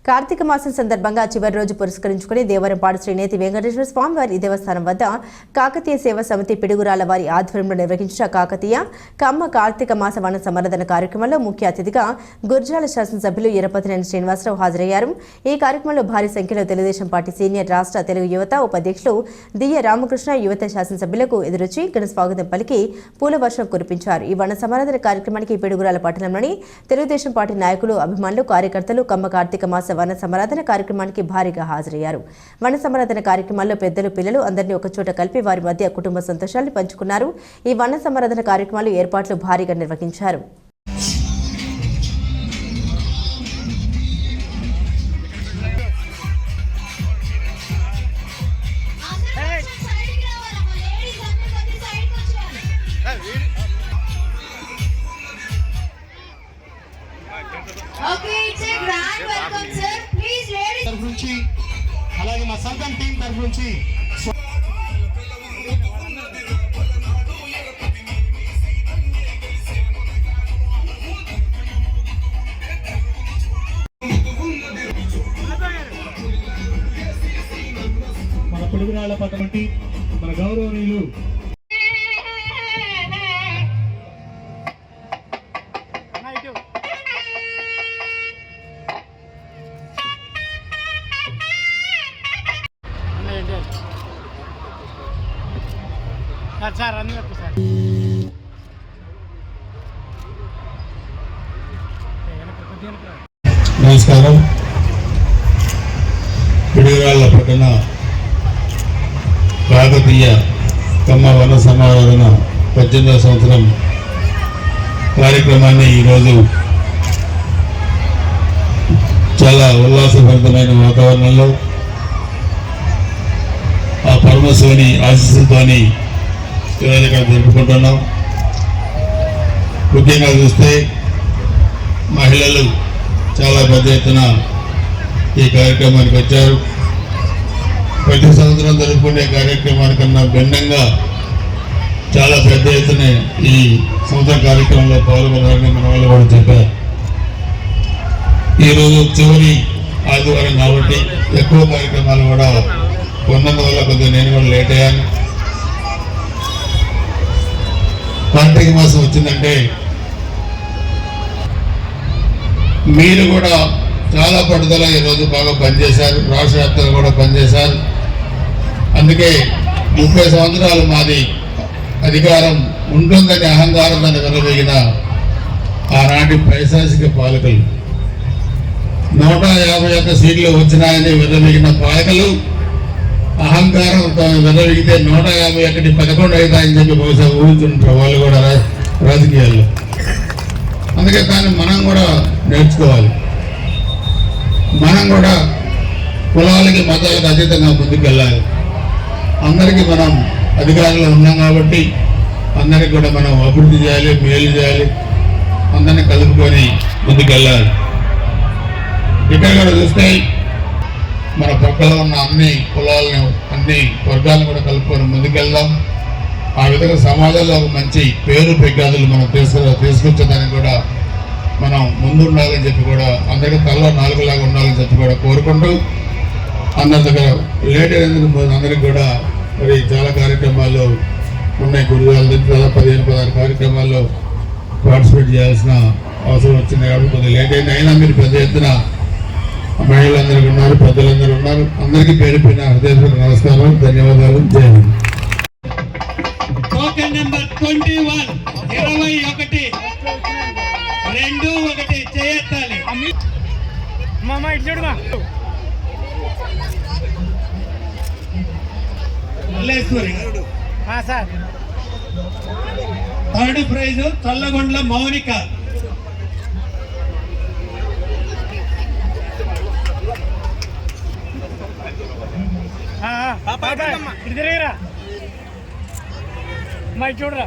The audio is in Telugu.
కార్తీక మాసం సందర్భంగా చివరి రోజు పురస్కరించుకుని దేవరంపాడు శ్రీనేతి వెంకటేశ్వర స్వామి వారి దేవస్థానం వద్ద కాకతీయ సేవా సమితి పిడుగురాల వారి ఆధ్వర్యంలో నిర్వహించిన కాకతీయ కమ్మ కార్తీక మాస వన సమరదన కార్యక్రమంలో ముఖ్య అతిథిగా గుర్జాల శాసనసభ్యులు ఎర్రపతినేని శ్రీనివాసరావు హాజరయ్యారు. ఈ కార్యక్రమంలో భారీ సంఖ్యలో తెలుగుదేశం పార్టీ సీనియర్ రాష్ట్ర తెలుగు యువత ఉపాధ్యక్షులు దియ్య రామకృష్ణ యువత శాసనసభ్యులకు ఎదురొచ్చి ఘన స్వాగతం పలికి పూల వర్షం కురిపించారు. ఈ వన సమరదన కార్యక్రమానికి పిడుగురాల పట్టణంలోని తెలుగుదేశం పార్టీ నాయకులు, అభిమానులు, కార్యకర్తలు కమ్మ కార్తీక మాస వన సమరాధన కార్యక్రమానికి భారీగా హాజరయ్యారు. వన సమరాధన కార్యక్రమాల్లో పెద్దలు, పిల్లలు అందరినీ ఒకచోట కలిపి వారి మధ్య కుటుంబ సంతోషాలను పంచుకున్నారు. ఈ వన సమరాధన కార్యక్రమాలు ఏర్పాట్లు భారీగా నిర్వహించారు. అలాగే మా సర్కం టీం తరఫు నుంచి మన పిడుగురాళ్ల పక్కన మన గౌరవనీయులు నమస్కారం. పిడుగురాళ్ల పట్టణ కాకతీయ కమ్మ వన సమారాధన 18వ సంవత్సరం కార్యక్రమాన్ని ఈరోజు చాలా ఉల్లాసభరితమైన వాతావరణంలో ఆ పరమశివుని ఆశీస్సులతోని ఈరోజు ఇక్కడ జరుపుకుంటున్నాం. ముఖ్యంగా చూస్తే మహిళలు చాలా పెద్ద ఎత్తున ఈ కార్యక్రమానికి వచ్చారు. ప్రతి సంవత్సరం జరుపుకునే కార్యక్రమానికన్నా భిన్నంగా చాలా పెద్ద ఎత్తున ఈ సంవత్సరం కార్యక్రమంలో పాల్గొనాలని మన వాళ్ళు కూడా చెప్పారు. ఈరోజు చివరి ఆదివారం కాబట్టి ఎక్కువ కార్యక్రమాలు కూడా ఉన్నందువల్ల కొద్దిగా నేను కూడా లేట్ అయ్యాను. కార్తీక మాసం వచ్చిందంటే మీరు కూడా చాలా పట్టుదల ఈరోజు బాగా పనిచేశారు, రాష్ట్ర వ్యాప్తంగా కూడా పనిచేశారు. అందుకే 30 సంవత్సరాలు మాది అధికారం ఉంటుందని అహంకారంతో విరవేగిన ఆనాటి పైశాసిక పాలకులు 151 సీట్లు వచ్చినాయని విరవేగిన పాలకులు అహంకారంతో విరవిగితే 151 11 అవుతాయని చెప్పి బహుశా ఊహించుంటారు వాళ్ళు కూడా రాజకీయాల్లో. అందుకే కానీ మనం కూడా నేర్చుకోవాలి. మనం కూడా కులాలకి, మతాలకు అతీతంగా ముందుకెళ్ళాలి. అందరికీ మనం అధికారంలో ఉన్నాం కాబట్టి అందరికీ కూడా మనం అభివృద్ధి చేయాలి, మేలు చేయాలి, అందరినీ కలుపుకొని ముందుకెళ్ళాలి. ఇక్కడ కూడా చూస్తే మన పక్కలో ఉన్న అన్ని కులాలను, అన్ని వర్గాలను కూడా కలుపుకొని ముందుకెళ్దాం. ఆ విధంగా సమాజంలో ఒక మంచి పేరు ప్రఖ్యాతులు మనం తీసుకొచ్చేదానికి కూడా మనం ముందుండాలని చెప్పి కూడా అందరికీ తలలో 4 లాగా ఉండాలని చెప్పి కూడా కోరుకుంటూ అందరి దగ్గర లేట్ అయినందుకు అందరికి కూడా మరి చాలా కార్యక్రమాలు ఉన్నాయి. గురుగాల దగ్గర 15-16 కార్యక్రమాల్లో పార్టిసిపేట్ చేయాల్సిన అవసరం వచ్చింది కాబట్టి కొద్దిగా లేట్ అయింది. అయినా మీరు పెద్ద ఎత్తున మహిళలందరూ ఉన్నారు, పెద్దలందరూ ఉన్నారు. అందరికీ పేరు పైన హృదయపూర్వక నమస్కారం, ధన్యవాదాలు. జై హింద్. టోకెన్ నెంబర్ 21 21 చేయెత్తాలి. Malleswari third prize Challagondla Mounika. చూడరా